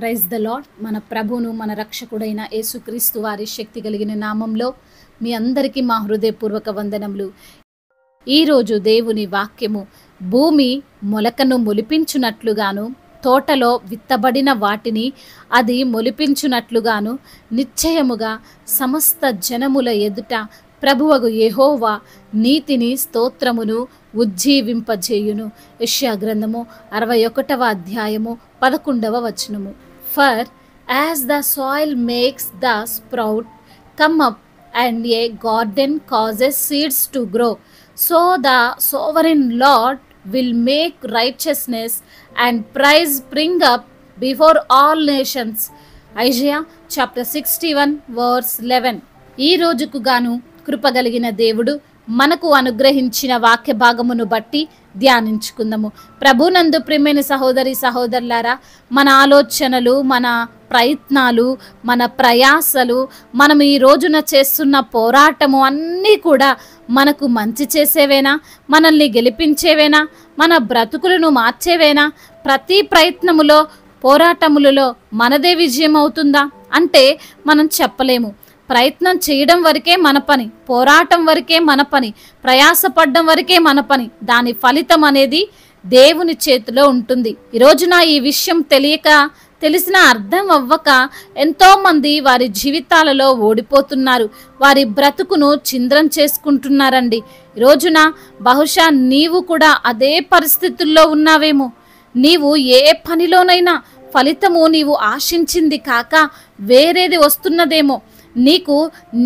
Praise the lord. మన ప్రభువును మన రక్షకుడైన యేసుక్రీస్తు వారి శక్తి కలిగిన నామంలో మీ అందరికీ మా హృదయపూర్వక వందనములు. ఈరోజు దేవుని వాక్యము భూమి మొలకను మొలిపించునట్లుగాను తోటలో విత్తబడిన వాటిని అది మొలిపించునట్లుగాను నిశ్చయముగా సమస్త జనముల ఎదుట ప్రభువగు యెహోవా నీతిని స్తోత్రమును ఉజ్జీవింపజేయును. యెషయా గ్రంథము 61వ అధ్యాయము 11వ వచనము. For as the soil makes the sprout come up and A garden causes seeds to grow, so the sovereign lord will make righteousness and praise spring up before all nations. Isaiah chapter 61 verse 11. ఈ రోజుకు గాను కృపగలిగిన దేవుడు మనకు అనుగ్రహించిన వాక్య భాగమును బట్టి ధ్యానించుకుందాము. ప్రభునందు ప్రియమైన సహోదరి సహోదరులారా, మన ఆలోచనలు, మన ప్రయత్నాలు, మన ప్రయాసలు, మనం ఈ రోజున చేస్తున్న పోరాటము అన్నీ కూడా మనకు మంచి చేసేవేనా, మనల్ని గెలిపించేవేనా, మన బ్రతుకులను మార్చేవేనా? ప్రతి ప్రయత్నములో, పోరాటములలో మనదే విజయం అవుతుందా అంటే మనం చెప్పలేము. ప్రయత్నం చేయడం వరకే మన పని, పోరాటం వరకే మన పని, ప్రయాసపడడం వరకే మన పని. దాని ఫలితం అనేది దేవుని చేతిలో ఉంటుంది. ఈ రోజున ఈ విషయం తెలిసిన అర్థం అవ్వక ఎంతోమంది వారి జీవితాలలో ఓడిపోతున్నారు, వారి బ్రతుకును చింద్రం చేసుకుంటున్నారండి. ఈ రోజున బహుశా నీవు కూడా అదే పరిస్థితుల్లో ఉన్నావేమో. నీవు ఏ పనిలోనైనా ఫలితము నీవు ఆశించింది కాక వేరేది వస్తున్నదేమో. నీకు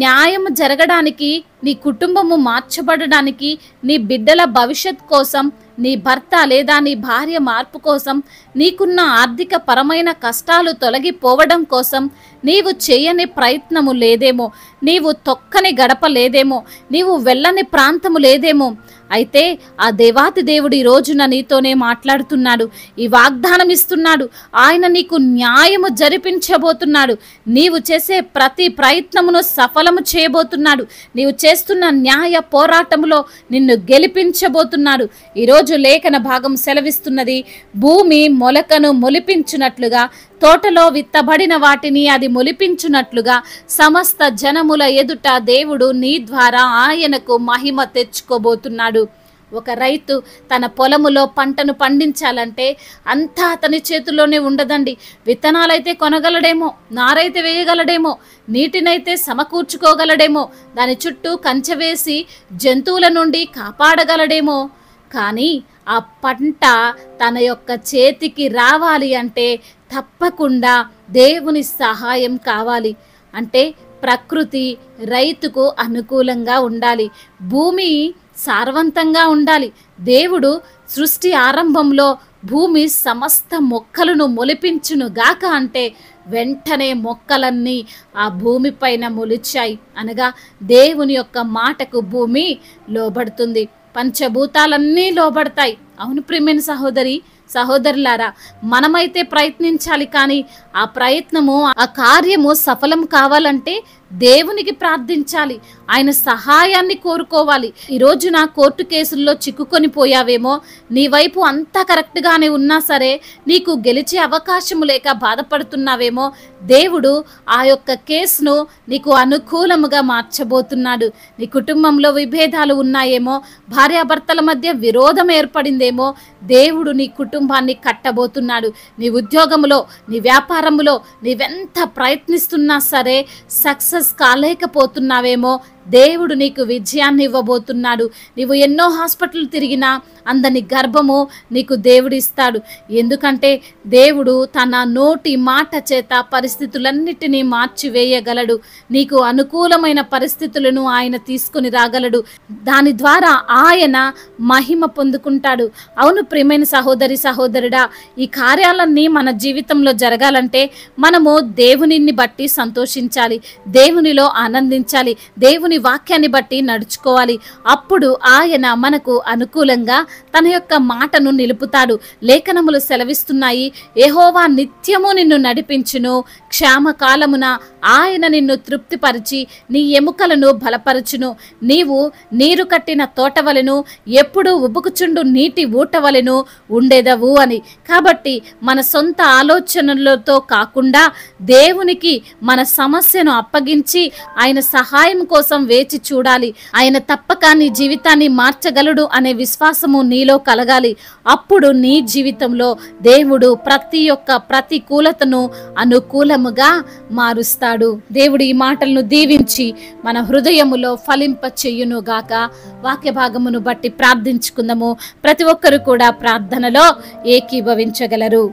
న్యాయం జరగడానికి, నీ కుటుంబము మార్చబడడానికి, నీ బిడ్డల భవిష్యత్ కోసం, నీ భర్త లేదా నీ భార్య మార్పు కోసం, నీకున్న ఆర్థిక పరమైన కష్టాలు తొలగిపోవడం కోసం నీవు చేయని ప్రయత్నము లేదేమో, నీవు తొక్కని గడప లేదేమో, నీవు వెళ్ళని ప్రాంతము లేదేమో. అయితే ఆ దేవాతి దేవుడు ఈ రోజున నీతోనే మాట్లాడుతున్నాడు, ఈ వాగ్దానం ఇస్తున్నాడు. ఆయన నీకు న్యాయము జరిపించబోతున్నాడు. నీవు చేసే ప్రతి ప్రయత్నమును సఫలము చేయబోతున్నాడు. నీవు చేస్తున్న న్యాయ పోరాటములో నిన్ను గెలిపించబోతున్నాడు. ఈరోజు లేఖన భాగం సెలవిస్తున్నది, భూమి మొలకను మొలిపించునట్లుగా, తోటలో విత్తబడిన వాటిని అది మొలిపించునట్లుగా సమస్త జనముల ఎదుట దేవుడు నీ ద్వారా ఆయనకు మహిమ తెచ్చుకోబోతున్నాడు. ఒక రైతు తన పొలములో పంటను పండించాలంటే అంతా అతని చేతిలోనే ఉండదండి. విత్తనాలైతే కొనగలడేమో, నారైతే వేయగలడేమో, నీటినైతే సమకూర్చుకోగలడేమో, దాని చుట్టూ కంచె వేసి జంతువుల నుండి కాపాడగలడేమో. కానీ ఆ పంట తన యొక్క చేతికి రావాలి అంటే తప్పకుండా దేవుని సహాయం కావాలి. అంటే ప్రకృతి రైతుకు అనుకూలంగా ఉండాలి, భూమి సారవంతంగా ఉండాలి. దేవుడు సృష్టి ఆరంభంలో భూమి సమస్త మొక్కలను మొలిపించును గాక అంటే వెంటనే మొక్కలన్నీ ఆ భూమి పైన మొలిచాయి. అనగా దేవుని యొక్క మాటకు భూమి లోబడుతుంది, పంచభూతాలన్నీ లోబడతాయి. అవును ప్రియమైన సహోదరి సహోదరులారా, మనమైతే ప్రయత్నించాలి, కానీ ఆ ప్రయత్నము, ఆ కార్యము సఫలం కావాలంటే దేవునికి ప్రార్థించాలి, ఆయన సహాయాన్ని కోరుకోవాలి. ఈ రోజున కోర్టు కేసుల్లో చిక్కుకొని పోయావేమో, నీ వైపు అంతా కరెక్ట్గానే ఉన్నా సరే నీకు గెలిచే అవకాశము లేక బాధపడుతున్నావేమో. దేవుడు ఆ యొక్క కేసును నీకు అనుకూలముగా మార్చబోతున్నాడు. నీ కుటుంబంలో విభేదాలు ఉన్నాయేమో, భార్యాభర్తల మధ్య విరోధం ఏర్పడిందేమో, దేవుడు నీ కుటుంబాన్ని కట్టబోతున్నాడు. నీ ఉద్యోగములో, నీ వ్యాపారములో నీవెంత ప్రయత్నిస్తున్నా సరే సక్సెస్ కాలేకపోతున్నావేమో, దేవుడు నీకు విజయాన్ని ఇవ్వబోతున్నాడు. నీవు ఎన్నో హాస్పిటల్ తిరిగినా అందని గర్భము నీకు దేవుడు ఇస్తాడు. ఎందుకంటే దేవుడు తన నోటి మాట చేత పరిస్థితులన్నిటినీ మార్చివేయగలడు. నీకు అనుకూలమైన పరిస్థితులను ఆయన తీసుకుని రాగలడు. దాని ద్వారా ఆయన మహిమ పొందుకుంటాడు. అవును ప్రియమైన సహోదరి సహోదరుడా, ఈ కార్యాలన్నీ మన జీవితంలో జరగాలంటే మనము దేవునిని బట్టి సంతోషించాలి, దేవునిలో ఆనందించాలి, దేవుని వాక్యాన్ని బట్టి నడుచుకోవాలి. అప్పుడు ఆయన మనకు అనుకూలంగా తన యొక్క మాటను నిలుపుతాడు. లేఖనములు సెలవిస్తున్నాయి, యెహోవా నిత్యము నిన్ను నడిపించును, క్షామకాలమున ఆయన నిన్ను తృప్తిపరిచి నీ ఎముకలను బలపరచును. నీవు నీరు కట్టిన తోటవలెను, ఎప్పుడు ఉబుకుచుండు నీటి ఊటవలెను ఉండవలెను ఉండెదవు అని. కాబట్టి మన సొంత ఆలోచనలతో కాకుండా దేవునికి మన సమస్యను అప్పగించి ఆయన సహాయం కోసం వేచి చూడాలి. ఆయన తప్పక నీ జీవితాన్ని మార్చగలడు అనే విశ్వాసము నీలో కలగాలి. అప్పుడు నీ జీవితంలో దేవుడు ప్రతి ఒక్క ప్రతికూలతను అనుకూలముగా మారుస్తాడు. దేవుడు ఈ మాటలను దీవించి మన హృదయములో ఫలింప చెయ్యునుగాక. వాక్య భాగమును బట్టి ప్రార్థించుకుందాము. ప్రతి ఒక్కరు కూడా ప్రార్థనలో ఏకీభవించగలరు.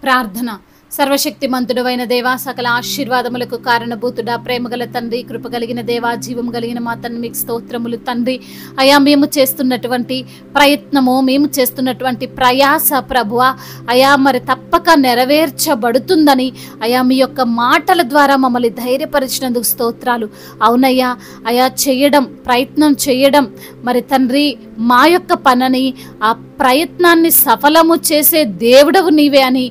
ప్రార్థన. సర్వశక్తిమంతుడవైన దేవా, సకల ఆశీర్వాదములకు కారణభూతుడా, ప్రేమగల తండ్రి, కృపగలిగిన దేవా, జీవం కలిగిన మా తండ్రి, మీకు స్తోత్రములు తండ్రి. అయా, మేము చేస్తున్నటువంటి ప్రయత్నము, మేము చేస్తున్నటువంటి ప్రయాస ప్రభువా, అయా మరి తప్పక నెరవేర్చబడుతుందని అయా మీ యొక్క మాటల ద్వారా మమ్మల్ని ధైర్యపరిచినందుకు స్తోత్రాలు. అవునయ్యా, అయా ప్రయత్నం చేయడం మరి తండ్రి మా యొక్క పనని, ఆ ప్రయత్నాన్ని సఫలము చేసే దేవుడవు నీవే అని,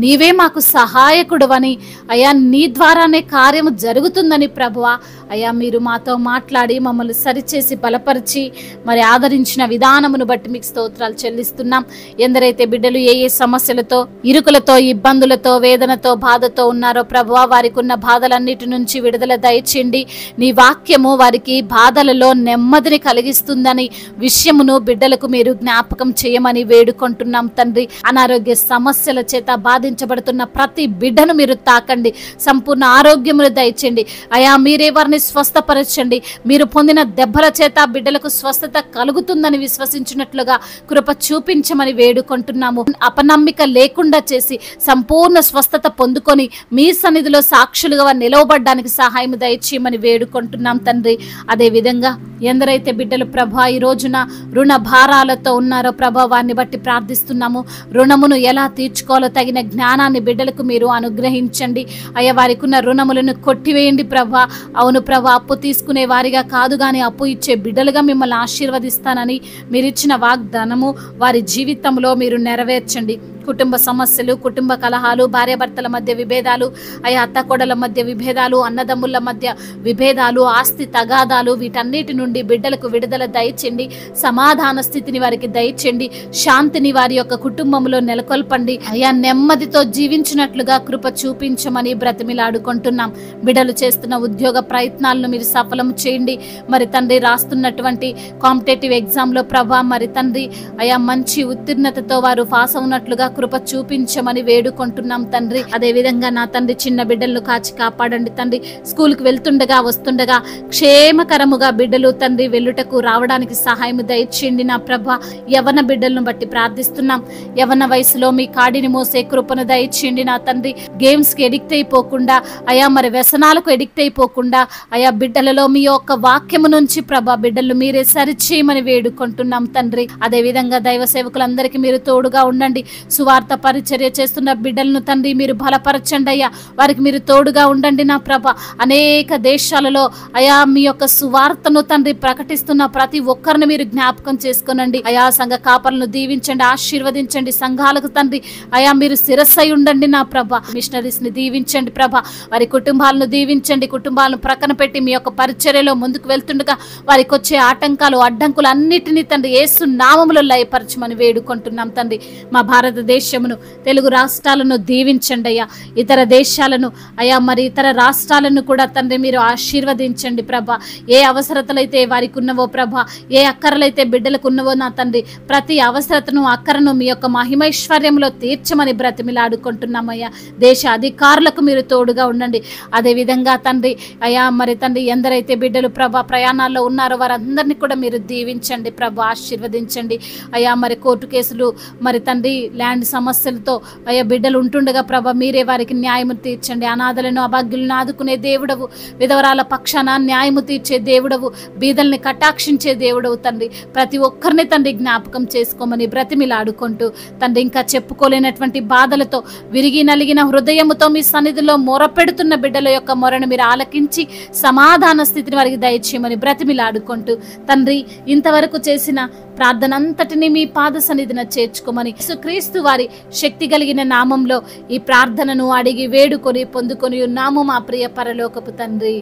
నీవే మాకు సహాయకుడు అని, అయా నీ ద్వారానే కార్యము జరుగుతుందని ప్రభువా, అయా మీరు మాతో మాట్లాడి మమ్మల్ని సరిచేసి బలపరిచి మరి ఆదరించిన విధానమును బట్టి మీకు స్తోత్రాలు చెల్లిస్తున్నాం. ఎందరైతే బిడ్డలు ఏ ఏ సమస్యలతో, ఇరుకులతో, ఇబ్బందులతో, వేదనతో, బాధతో ఉన్నారో ప్రభువా, వారికి ఉన్న బాధలన్నిటి నుంచి విడుదల దయచేయండి. నీ వాక్యము వారికి బాధలలో నెమ్మదిని కలిగిస్తుందని విషయమును బిడ్డలకు మీరు జ్ఞాపకం చేయమని వేడుకుంటున్నాం తండ్రి. అనారోగ్య సమస్యల చేత బాధించబడుతున్న ప్రతి బిడ్డను మీరు తాకండి, సంపూర్ణ ఆరోగ్యమును దయచేయండి. అయా మీరే వారిని స్వస్థపరచండి. మీరు పొందిన దెబ్బల చేత బిడ్డలకు స్వస్థత కలుగుతుందని విశ్వసించినట్లుగా కృప చూపించమని వేడుకుంటున్నాము. అపనమ్మిక లేకుండా చేసి సంపూర్ణ స్వస్థత పొందుకొని మీ సన్నిధిలో సాక్షులుగా నిలవబడ్డానికి సహాయం దయచేయమని వేడుకుంటున్నాం తండ్రి. అదే విధంగా ఎందరైతే బిడ్డలు ప్రభా ఈ రోజున రుణ భారాలతో ఉన్నారో ప్రభా, వారిని బట్టి ప్రార్థిస్తున్నాము. రుణమును ఎలా తీర్చుకోవాలో తగిన జ్ఞానాన్ని బిడ్డలకు మీరు అనుగ్రహించండి. అయ్యా వారికి ఉన్న రుణములను కొట్టివేయండి ప్రభా. అవును ప్రభా, అప్పు తీసుకునే వారిగా కాదు కానీ అప్పు ఇచ్చే బిడ్డలుగా మిమ్మల్ని ఆశీర్వదిస్తానని మీరిచ్చిన వాగ్దానము వారి జీవితంలో మీరు నెరవేర్చండి. కుటుంబ సమస్యలు, కుటుంబ కలహాలు, భార్యాభర్తల మధ్య విభేదాలు, అయ్యా అత్తకోడల మధ్య విభేదాలు, అన్నదమ్ముల మధ్య విభేదాలు, ఆస్తి తగాదాలు, వీటన్నిటి నుండి బిడ్డలకు విడుదల దయచేయండి. సమాధాన స్థితిని వారికి దయచేయండి. శాంతిని వారి యొక్క కుటుంబంలో నెలకొల్పండి. అయ్యా నెమ్మదితో జీవించినట్లుగా కృప చూపించమని బ్రతిమిలాడుకుంటున్నాం. బిడ్డలు చేస్తున్న ఉద్యోగ ప్రయత్నాలను మీరు సఫలం చేయండి. మరి తండ్రి రాస్తున్నటువంటి కాంపిటేటివ్ ఎగ్జామ్లో ప్రభా మరి తండ్రి అయా మంచి ఉత్తీర్ణతతో వారు పాస్ అవునట్లుగా కృప చూపించమని వేడుకుంటున్నాం తండ్రి. అదే విధంగా నా తండ్రి చిన్న బిడ్డలను కాచి కాపాడండి తండ్రి. స్కూల్కి వెళ్తుండగా వస్తుండగా క్షేమకరముగా బిడ్డలు తండ్రి వెళ్ళుటకు రావడానికి సహాయం దయచేయండి నా ప్రభ. యవన బిడ్డలను బట్టి ప్రార్థిస్తున్నాం. యవన వయసులో మీ కాడిని మోసే కృపను దయచేయండి నా తండ్రి. గేమ్స్ కి ఎడిక్ట్ అయిపోకుండా, అయా మరి వ్యసనాలకు ఎడిక్ట్ అయిపోకుండా, అయా బిడ్డలలో మీ యొక్క వాక్యము నుంచి ప్రభా బిడ్డలు మీరే సరిచేయమని వేడుకుంటున్నాం తండ్రి. అదే విధంగా దైవ సేవకులందరికీ మీరు తోడుగా ఉండండి. సువార్త పరిచర్య చేస్తున్న బిడ్డలను తండ్రి మీరు బలపరచండి అయ్యా. వారికి మీరు తోడుగా ఉండండి నా ప్రభ. అనేక దేశాలలో అయా మీ యొక్క సువార్తను తండ్రి ప్రకటిస్తున్న ప్రతి ఒక్కరిని మీరు జ్ఞాపకం చేసుకోనండి అయా. సంఘ కాపరులను దీవించండి, ఆశీర్వదించండి. సంఘాలకు తండ్రి అయా మీరు శిరస్సై ఉండండి నా ప్రభ. మిషనరీస్ ని దీవించండి ప్రభ. వారి కుటుంబాలను దీవించండి. కుటుంబాలను ప్రక్కన పెట్టి మీ యొక్క పరిచర్యలో ముందుకు వెళ్తుండగా వారికి వచ్చే ఆటంకాలు, అడ్డంకులు అన్నిటినీ తండ్రి యేసు నామములో లయపరచమని వేడుకుంటున్నాం తండ్రి. మా భారతదేశమును, తెలుగు రాష్ట్రాలను దీవించండి అయ్యా. ఇతర దేశాలను అయా మరి ఇతర రాష్ట్రాలను కూడా తండ్రి మీరు ఆశీర్వదించండి ప్రభ. ఏ అవసరతలైతే వారికి ఉన్నవో ప్రభ, ఏ అక్కరలైతే బిడ్డలకు ఉన్నవో నా తండ్రి ప్రతి అవసరతను, అక్కరను మీ యొక్క మహిమైశ్వర్యంలో తీర్చమని బ్రతిమిలాడుకుంటున్నామయ్యా. దేశ అధికారులకు మీరు తోడుగా ఉండండి. అదేవిధంగా తండ్రి అయా మరి తండ్రి ఎందరైతే బిడ్డలు ప్రభ ప్రయాణాల్లో ఉన్నారో వారందరినీ కూడా మీరు దీవించండి ప్రభ, ఆశీర్వదించండి అయా. మరి కోర్టు కేసులు మరి తండ్రి ల్యాండ్ సమస్యలతో అయ్యా బిడ్డలు ఉంటుండగా ప్రభ మీరే వారికి న్యాయము తీర్చండి. అనాథలను, అభాగ్యులను ఆదుకునే దేవుడవు, విధవరాల పక్షాన న్యాయము తీర్చే దేవుడవు, బీదల్ని కటాక్షించే దేవుడవు తండ్రి. ప్రతి ఒక్కరిని తండ్రి జ్ఞాపకం చేసుకోమని బ్రతిమిలాడుకుంటూ తండ్రి ఇంకా చెప్పుకోలేనటువంటి బాధలతో విరిగి నలిగిన హృదయముతో మీ సన్నిధిలో మొరపెడుతున్న బిడ్డల యొక్క మొరను మీరు ఆలకించి సమాధాన స్థితిని వారికి దయచేయమని బ్రతిమిలాడుకుంటూ తండ్రి ఇంతవరకు చేసిన ప్రార్థన అంతటిని మీ పాద సన్నిధిన చేర్చుకోమని యేసుక్రీస్తు వారి శక్తి కలిగిన నామంలో ఈ ప్రార్థనను అడిగి వేడుకొని పొందుకొని ఉన్నాము మా ప్రియ పరలోకపు తండ్రి.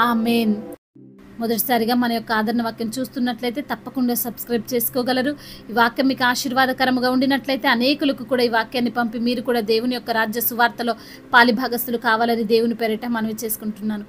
ఆమేన్. మొదటిసారిగా మన యొక్క ఆదరణ వాక్యం చూస్తున్నట్లయితే తప్పకుండా సబ్స్క్రైబ్ చేసుకోగలరు. ఈ వాక్యం మీకు ఆశీర్వాదకరంగా ఉండినట్లయితే అనేకులకు కూడా ఈ వాక్యాన్ని పంపి మీరు కూడా దేవుని యొక్క రాజ్య సువార్తలో పాలిభాగస్తులు కావాలని దేవుని పేరిట మనవి చేసుకుంటున్నాను.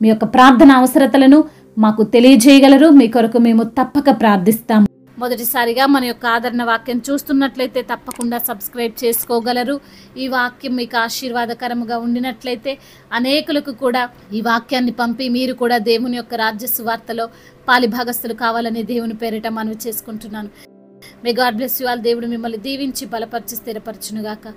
మీ యొక్క ప్రార్థన అవసరతలను మాకు తెలియజేయగలరు. మీ కొరకు మేము తప్పక ప్రార్థిస్తాము. మొదటిసారిగా మన యొక్క ఆదరణ వాక్యం చూస్తున్నట్లయితే తప్పకుండా సబ్స్క్రైబ్ చేసుకోగలరు. ఈ వాక్యం మీకు ఆశీర్వాదకరంగా ఉండినట్లయితే అనేకులకు కూడా ఈ వాక్యాన్ని పంపి మీరు కూడా దేవుని యొక్క రాజ్య సువార్తలో పాలిభాగస్తులు కావాలని దేవుని పేరిట మనవి చేసుకుంటున్నాను. May God bless you all. దేవుడు మిమ్మల్ని దీవించి బలపరిచి స్థిరపరచునుగాక.